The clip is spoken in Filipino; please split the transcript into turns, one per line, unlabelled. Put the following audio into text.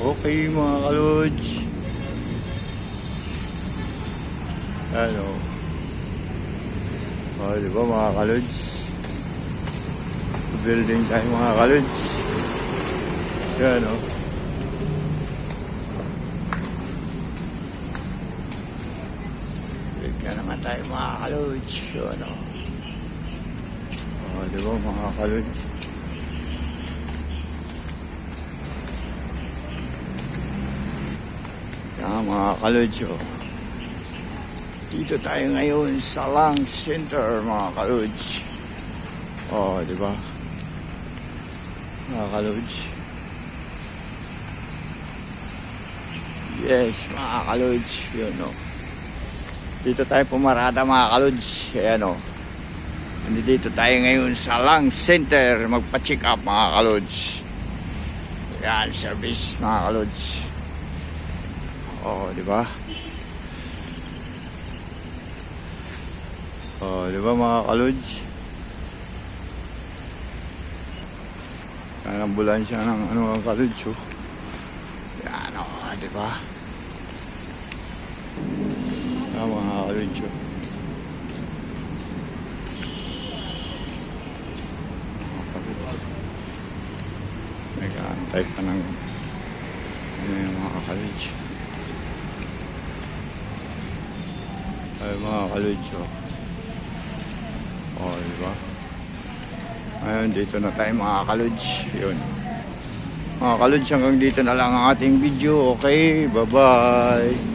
Okay mga kalodge. Ano? O, diba mga kalodge? Building tayo mga kalodge. Yan o. Bigyan naman tayo mga kalodge. Yan o. O, diba mga kalodge? Yan mga kalodge o. Dito tayo ngayon sa Lang Center mga kalodge. O, diba? Mga kalodge. Yes, mga kalodge. Yun o. Dito tayo pumarada mga kalodge. Ayan o. Dito tayo ngayon sa Lang Center. Magpa-check up mga kalodge. Ayan, service mga kalodge. O, diba? O, diba mga kalodge? Ang ambulansya ng ano ang kalodge oh. Yan o, diba? Yan mga kalodge oh. Nag-aantay pa ng ano yung mga kalodge. Ay mga kalodge oh. O, diba? Ayun, dito na tayo mga kalodge. Yun. Mga kalodge, hanggang dito na lang ang ating video. Okay, bye-bye.